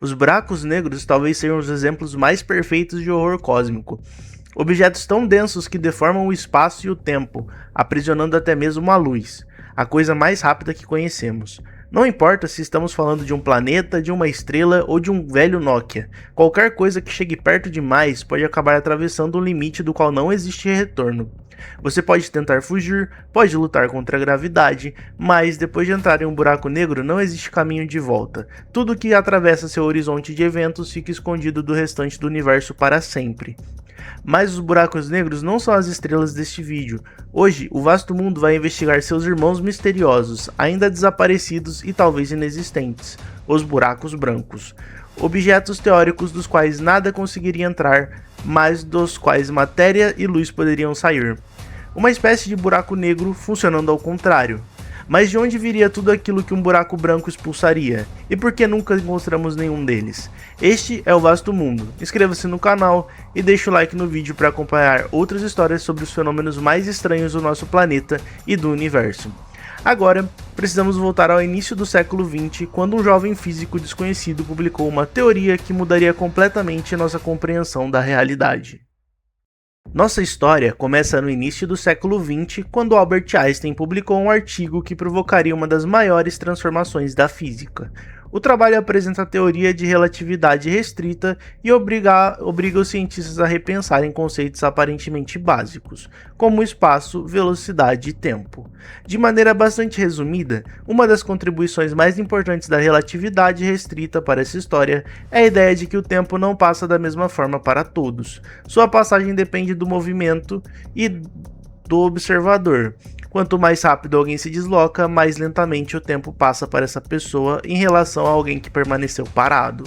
Os buracos negros talvez sejam os exemplos mais perfeitos de horror cósmico. Objetos tão densos que deformam o espaço e o tempo, aprisionando até mesmo a luz, a coisa mais rápida que conhecemos. Não importa se estamos falando de um planeta, de uma estrela ou de um velho Nokia, qualquer coisa que chegue perto demais pode acabar atravessando um limite do qual não existe retorno. Você pode tentar fugir, pode lutar contra a gravidade, mas depois de entrar em um buraco negro não existe caminho de volta. Tudo que atravessa seu horizonte de eventos fica escondido do restante do universo para sempre. Mas os buracos negros não são as estrelas deste vídeo. Hoje, o vasto mundo vai investigar seus irmãos misteriosos, ainda desaparecidos e talvez inexistentes, os buracos brancos. Objetos teóricos dos quais nada conseguiria entrar, mas dos quais matéria e luz poderiam sair. Uma espécie de buraco negro funcionando ao contrário. Mas de onde viria tudo aquilo que um buraco branco expulsaria? E por que nunca encontramos nenhum deles? Este é o Vasto Mundo. Inscreva-se no canal e deixe o like no vídeo para acompanhar outras histórias sobre os fenômenos mais estranhos do nosso planeta e do universo. Agora, precisamos voltar ao início do século XX, quando um jovem físico desconhecido publicou uma teoria que mudaria completamente nossa compreensão da realidade. Nossa história começa no início do século XX, quando Albert Einstein publicou um artigo que provocaria uma das maiores transformações da física. O trabalho apresenta a teoria de relatividade restrita e obriga os cientistas a repensarem conceitos aparentemente básicos, como espaço, velocidade e tempo. De maneira bastante resumida, uma das contribuições mais importantes da relatividade restrita para essa história é a ideia de que o tempo não passa da mesma forma para todos. Sua passagem depende do movimento e do observador. Quanto mais rápido alguém se desloca, mais lentamente o tempo passa para essa pessoa em relação a alguém que permaneceu parado.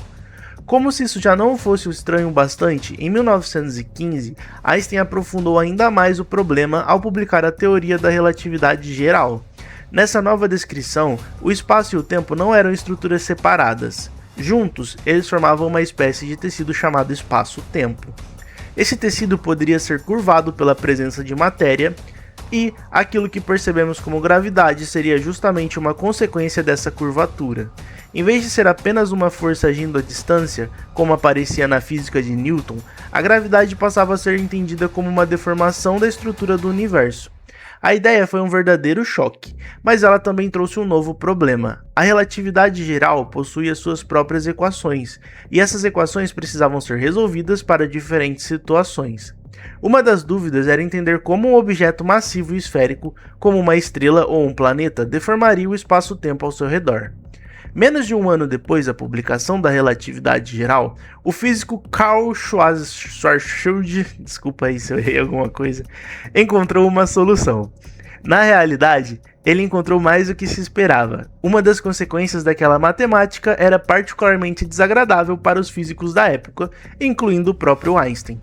Como se isso já não fosse estranho bastante, em 1915, Einstein aprofundou ainda mais o problema ao publicar a teoria da relatividade geral. Nessa nova descrição, o espaço e o tempo não eram estruturas separadas. Juntos, eles formavam uma espécie de tecido chamado espaço-tempo. Esse tecido poderia ser curvado pela presença de matéria, e aquilo que percebemos como gravidade seria justamente uma consequência dessa curvatura. Em vez de ser apenas uma força agindo à distância, como aparecia na física de Newton, a gravidade passava a ser entendida como uma deformação da estrutura do universo. A ideia foi um verdadeiro choque, mas ela também trouxe um novo problema. A relatividade geral possuía suas próprias equações, e essas equações precisavam ser resolvidas para diferentes situações. Uma das dúvidas era entender como um objeto massivo e esférico, como uma estrela ou um planeta, deformaria o espaço-tempo ao seu redor. Menos de um ano depois da publicação da relatividade geral, o físico Karl Schwarzschild, desculpa aí se eu errei alguma coisa, encontrou uma solução. Na realidade, ele encontrou mais do que se esperava. Uma das consequências daquela matemática era particularmente desagradável para os físicos da época, incluindo o próprio Einstein.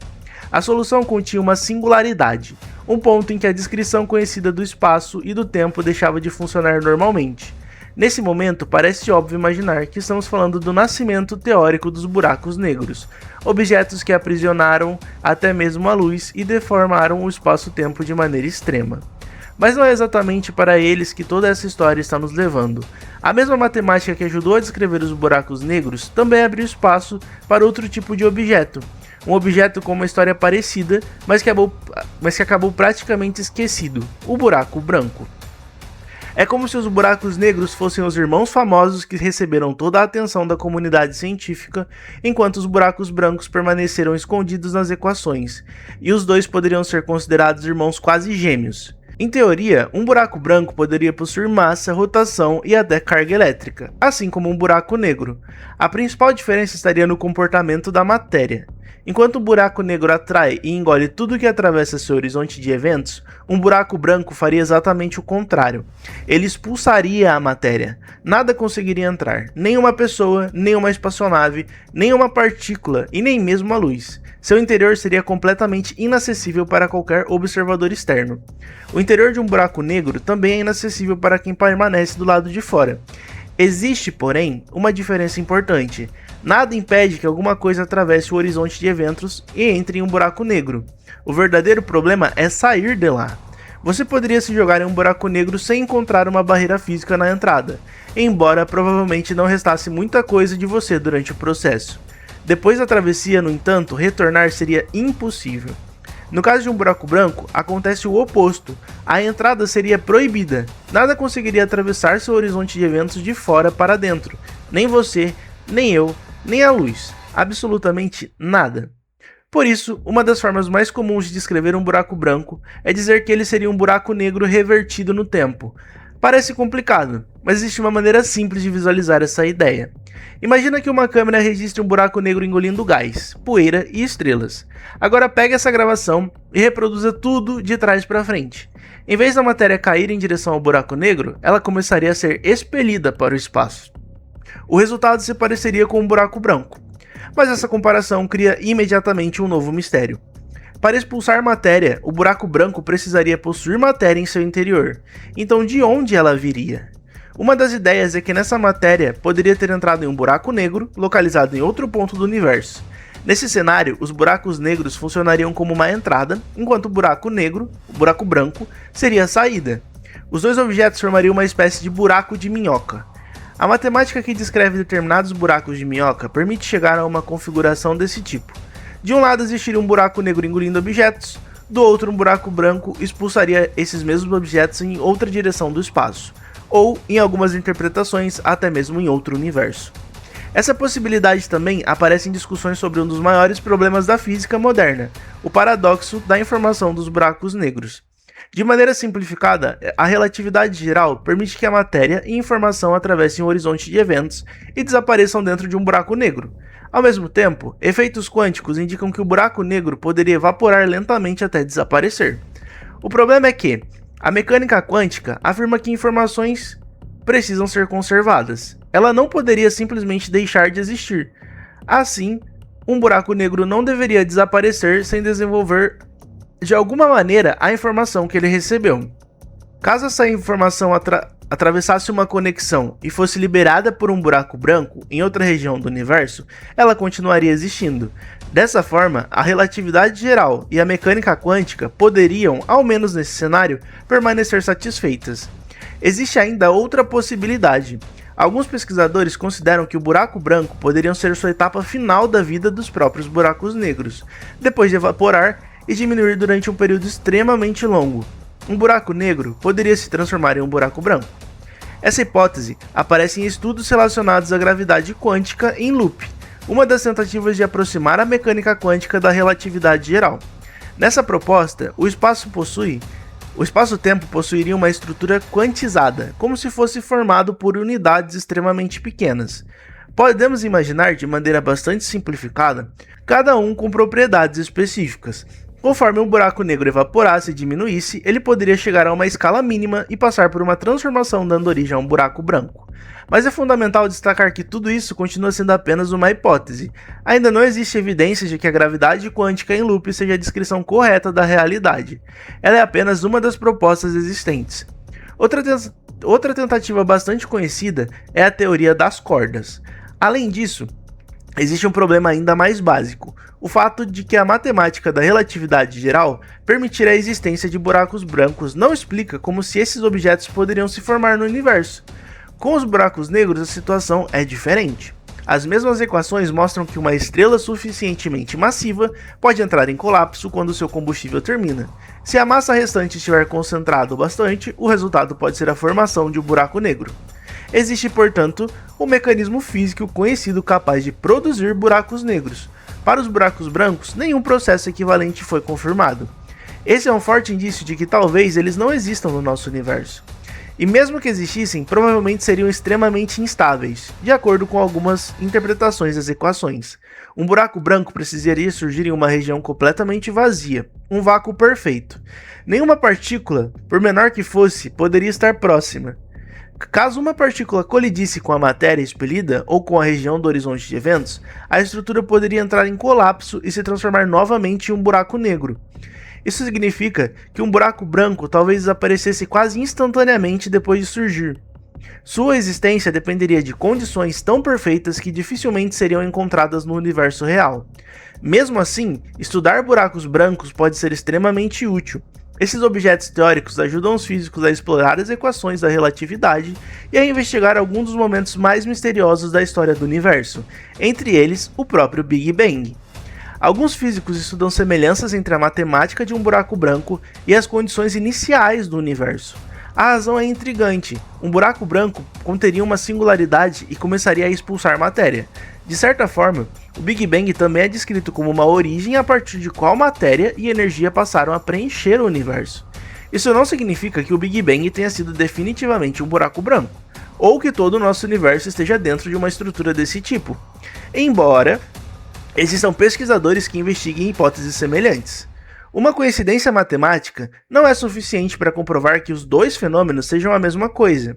A solução continha uma singularidade, um ponto em que a descrição conhecida do espaço e do tempo deixava de funcionar normalmente. Nesse momento, parece óbvio imaginar que estamos falando do nascimento teórico dos buracos negros, objetos que aprisionaram até mesmo a luz e deformaram o espaço-tempo de maneira extrema. Mas não é exatamente para eles que toda essa história está nos levando. A mesma matemática que ajudou a descrever os buracos negros também abriu espaço para outro tipo de objeto. Um objeto com uma história parecida, mas que acabou praticamente esquecido: o buraco branco. É como se os buracos negros fossem os irmãos famosos que receberam toda a atenção da comunidade científica, enquanto os buracos brancos permaneceram escondidos nas equações, e os dois poderiam ser considerados irmãos quase gêmeos. Em teoria, um buraco branco poderia possuir massa, rotação e até carga elétrica, assim como um buraco negro. A principal diferença estaria no comportamento da matéria. Enquanto o buraco negro atrai e engole tudo que atravessa seu horizonte de eventos, um buraco branco faria exatamente o contrário. Ele expulsaria a matéria. Nada conseguiria entrar, nem uma pessoa, nem uma espaçonave, nem uma partícula e nem mesmo a luz. Seu interior seria completamente inacessível para qualquer observador externo. O interior de um buraco negro também é inacessível para quem permanece do lado de fora. Existe, porém, uma diferença importante. Nada impede que alguma coisa atravesse o horizonte de eventos e entre em um buraco negro. O verdadeiro problema é sair de lá. Você poderia se jogar em um buraco negro sem encontrar uma barreira física na entrada, embora provavelmente não restasse muita coisa de você durante o processo. Depois da travessia, no entanto, retornar seria impossível. No caso de um buraco branco, acontece o oposto. A entrada seria proibida. Nada conseguiria atravessar seu horizonte de eventos de fora para dentro. Nem você, nem eu, nem a luz. Absolutamente nada. Por isso, uma das formas mais comuns de descrever um buraco branco é dizer que ele seria um buraco negro revertido no tempo. Parece complicado, mas existe uma maneira simples de visualizar essa ideia. Imagina que uma câmera registre um buraco negro engolindo gás, poeira e estrelas. Agora pegue essa gravação e reproduza tudo de trás para frente. Em vez da matéria cair em direção ao buraco negro, ela começaria a ser expelida para o espaço. O resultado se pareceria com um buraco branco. Mas essa comparação cria imediatamente um novo mistério. Para expulsar matéria, o buraco branco precisaria possuir matéria em seu interior. Então, de onde ela viria? Uma das ideias é que nessa matéria poderia ter entrado em um buraco negro, localizado em outro ponto do universo. Nesse cenário, os buracos negros funcionariam como uma entrada, enquanto o buraco branco, seria a saída. Os dois objetos formariam uma espécie de buraco de minhoca. A matemática que descreve determinados buracos de minhoca permite chegar a uma configuração desse tipo. De um lado existiria um buraco negro engolindo objetos, do outro um buraco branco expulsaria esses mesmos objetos em outra direção do espaço, ou, em algumas interpretações, até mesmo em outro universo. Essa possibilidade também aparece em discussões sobre um dos maiores problemas da física moderna, o paradoxo da informação dos buracos negros. De maneira simplificada, a relatividade geral permite que a matéria e informação atravessem um horizonte de eventos e desapareçam dentro de um buraco negro. Ao mesmo tempo, efeitos quânticos indicam que o buraco negro poderia evaporar lentamente até desaparecer. O problema é que a mecânica quântica afirma que informações precisam ser conservadas. Ela não poderia simplesmente deixar de existir. Assim, um buraco negro não deveria desaparecer sem desenvolver de alguma maneira a informação que ele recebeu. Caso essa informação atravessasse uma conexão e fosse liberada por um buraco branco em outra região do universo, ela continuaria existindo. Dessa forma, a relatividade geral e a mecânica quântica poderiam, ao menos nesse cenário, permanecer satisfeitas. Existe ainda outra possibilidade. Alguns pesquisadores consideram que o buraco branco poderia ser sua etapa final da vida dos próprios buracos negros, depois de evaporar e diminuir durante um período extremamente longo. Um buraco negro poderia se transformar em um buraco branco. Essa hipótese aparece em estudos relacionados à gravidade quântica em loop, uma das tentativas de aproximar a mecânica quântica da relatividade geral. Nessa proposta, o espaço-tempo possuiria uma estrutura quantizada, como se fosse formado por unidades extremamente pequenas. Podemos imaginar de maneira bastante simplificada, cada um com propriedades específicas. Conforme um buraco negro evaporasse e diminuísse, ele poderia chegar a uma escala mínima e passar por uma transformação dando origem a um buraco branco. Mas é fundamental destacar que tudo isso continua sendo apenas uma hipótese. Ainda não existe evidência de que a gravidade quântica em loop seja a descrição correta da realidade. Ela é apenas uma das propostas existentes. Outra tentativa bastante conhecida é a teoria das cordas. Além disso, existe um problema ainda mais básico, o fato de que a matemática da relatividade geral permitir a existência de buracos brancos não explica como se esses objetos poderiam se formar no universo. Com os buracos negros a situação é diferente. As mesmas equações mostram que uma estrela suficientemente massiva pode entrar em colapso quando seu combustível termina. Se a massa restante estiver concentrada o bastante, o resultado pode ser a formação de um buraco negro. Existe, portanto, um mecanismo físico conhecido capaz de produzir buracos negros. Para os buracos brancos, nenhum processo equivalente foi confirmado. Esse é um forte indício de que talvez eles não existam no nosso universo. E mesmo que existissem, provavelmente seriam extremamente instáveis, de acordo com algumas interpretações das equações. Um buraco branco precisaria surgir em uma região completamente vazia, um vácuo perfeito. Nenhuma partícula, por menor que fosse, poderia estar próxima. Caso uma partícula colidisse com a matéria expelida ou com a região do horizonte de eventos, a estrutura poderia entrar em colapso e se transformar novamente em um buraco negro. Isso significa que um buraco branco talvez desaparecesse quase instantaneamente depois de surgir. Sua existência dependeria de condições tão perfeitas que dificilmente seriam encontradas no universo real. Mesmo assim, estudar buracos brancos pode ser extremamente útil. Esses objetos teóricos ajudam os físicos a explorar as equações da relatividade e a investigar alguns dos momentos mais misteriosos da história do universo, entre eles o próprio Big Bang. Alguns físicos estudam semelhanças entre a matemática de um buraco branco e as condições iniciais do universo. A razão é intrigante. Um buraco branco conteria uma singularidade e começaria a expulsar matéria. De certa forma, o Big Bang também é descrito como uma origem a partir de qual matéria e energia passaram a preencher o universo. Isso não significa que o Big Bang tenha sido definitivamente um buraco branco, ou que todo o nosso universo esteja dentro de uma estrutura desse tipo. Embora existam pesquisadores que investiguem hipóteses semelhantes. Uma coincidência matemática não é suficiente para comprovar que os dois fenômenos sejam a mesma coisa.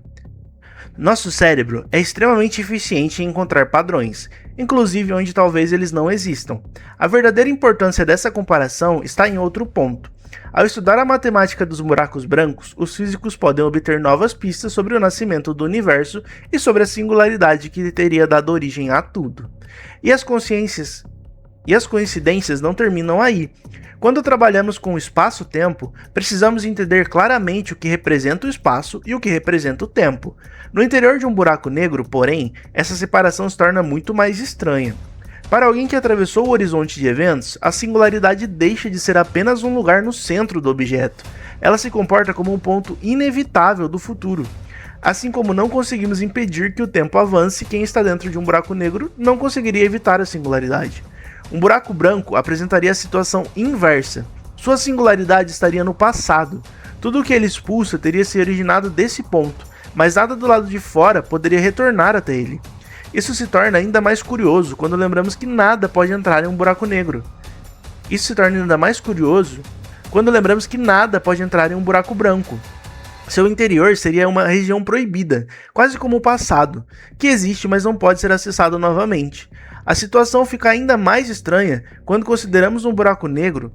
Nosso cérebro é extremamente eficiente em encontrar padrões, inclusive onde talvez eles não existam. A verdadeira importância dessa comparação está em outro ponto. Ao estudar a matemática dos buracos brancos, os físicos podem obter novas pistas sobre o nascimento do universo e sobre a singularidade que teria dado origem a tudo. E as coincidências não terminam aí. Quando trabalhamos com o espaço-tempo, precisamos entender claramente o que representa o espaço e o que representa o tempo. No interior de um buraco negro, porém, essa separação se torna muito mais estranha. Para alguém que atravessou o horizonte de eventos, a singularidade deixa de ser apenas um lugar no centro do objeto. Ela se comporta como um ponto inevitável do futuro. Assim como não conseguimos impedir que o tempo avance, quem está dentro de um buraco negro não conseguiria evitar a singularidade. Um buraco branco apresentaria a situação inversa. Sua singularidade estaria no passado. Tudo o que ele expulsa teria se originado desse ponto, mas nada do lado de fora poderia retornar até ele. Isso se torna ainda mais curioso quando lembramos que nada pode entrar em um buraco negro. Isso se torna ainda mais curioso quando lembramos que nada pode entrar em um buraco branco. Seu interior seria uma região proibida, quase como o passado, que existe mas não pode ser acessado novamente. A situação fica ainda mais estranha quando consideramos um buraco negro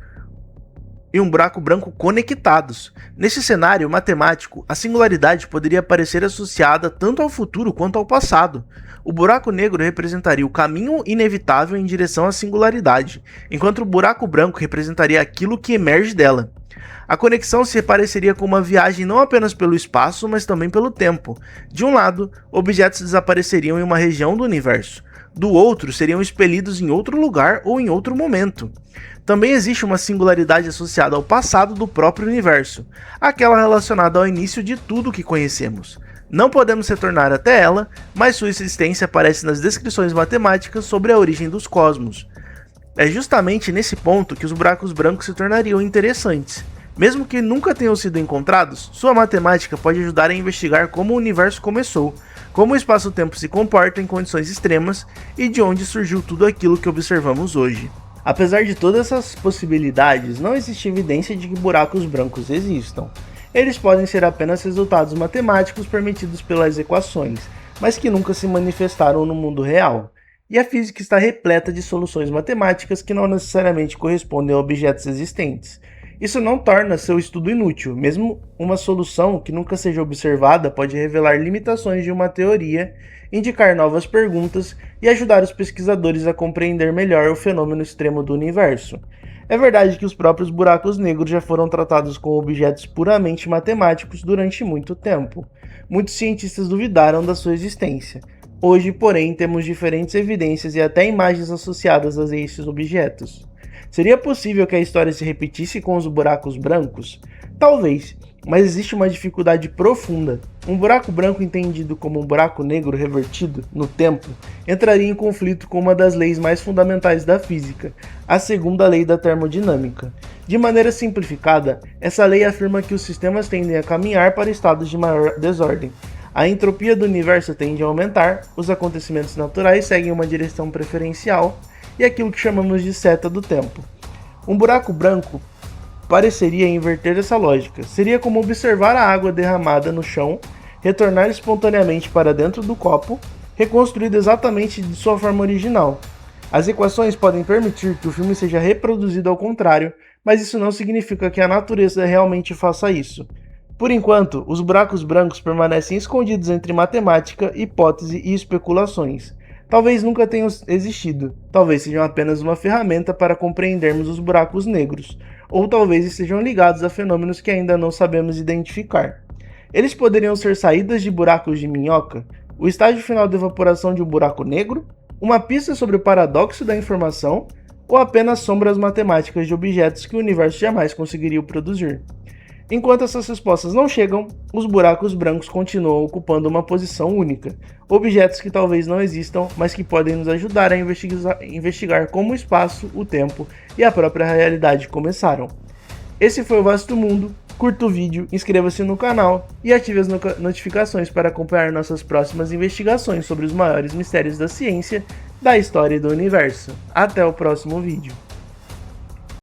e um buraco branco conectados. Nesse cenário matemático, a singularidade poderia parecer associada tanto ao futuro quanto ao passado. O buraco negro representaria o caminho inevitável em direção à singularidade, enquanto o buraco branco representaria aquilo que emerge dela. A conexão se pareceria com uma viagem não apenas pelo espaço, mas também pelo tempo. De um lado, objetos desapareceriam em uma região do universo. Do outro, seriam expelidos em outro lugar ou em outro momento. Também existe uma singularidade associada ao passado do próprio universo, aquela relacionada ao início de tudo que conhecemos. Não podemos retornar até ela, mas sua existência aparece nas descrições matemáticas sobre a origem dos cosmos. É justamente nesse ponto que os buracos brancos se tornariam interessantes. Mesmo que nunca tenham sido encontrados, sua matemática pode ajudar a investigar como o universo começou, como o espaço-tempo se comporta em condições extremas e de onde surgiu tudo aquilo que observamos hoje. Apesar de todas essas possibilidades, não existe evidência de que buracos brancos existam. Eles podem ser apenas resultados matemáticos permitidos pelas equações, mas que nunca se manifestaram no mundo real. E a física está repleta de soluções matemáticas que não necessariamente correspondem a objetos existentes. Isso não torna seu estudo inútil, mesmo uma solução que nunca seja observada pode revelar limitações de uma teoria, indicar novas perguntas e ajudar os pesquisadores a compreender melhor o fenômeno extremo do universo. É verdade que os próprios buracos negros já foram tratados como objetos puramente matemáticos durante muito tempo. Muitos cientistas duvidaram da sua existência. Hoje, porém, temos diferentes evidências e até imagens associadas a esses objetos. Seria possível que a história se repetisse com os buracos brancos? Talvez, mas existe uma dificuldade profunda. Um buraco branco entendido como um buraco negro revertido no tempo entraria em conflito com uma das leis mais fundamentais da física, a segunda lei da termodinâmica. De maneira simplificada, essa lei afirma que os sistemas tendem a caminhar para estados de maior desordem. A entropia do universo tende a aumentar, os acontecimentos naturais seguem uma direção preferencial, e aquilo que chamamos de seta do tempo. Um buraco branco pareceria inverter essa lógica. Seria como observar a água derramada no chão, retornar espontaneamente para dentro do copo, reconstruído exatamente de sua forma original. As equações podem permitir que o filme seja reproduzido ao contrário, mas isso não significa que a natureza realmente faça isso. Por enquanto, os buracos brancos permanecem escondidos entre matemática, hipótese e especulações. Talvez nunca tenham existido, talvez sejam apenas uma ferramenta para compreendermos os buracos negros, ou talvez estejam ligados a fenômenos que ainda não sabemos identificar. Eles poderiam ser saídas de buracos de minhoca, o estágio final de evaporação de um buraco negro, uma pista sobre o paradoxo da informação, ou apenas sombras matemáticas de objetos que o universo jamais conseguiria produzir. Enquanto essas respostas não chegam, os buracos brancos continuam ocupando uma posição única, objetos que talvez não existam, mas que podem nos ajudar a investigar como o espaço, o tempo e a própria realidade começaram. Esse foi o Vasto Mundo. Curta o vídeo, inscreva-se no canal e ative as notificações para acompanhar nossas próximas investigações sobre os maiores mistérios da ciência, da história e do universo. Até o próximo vídeo.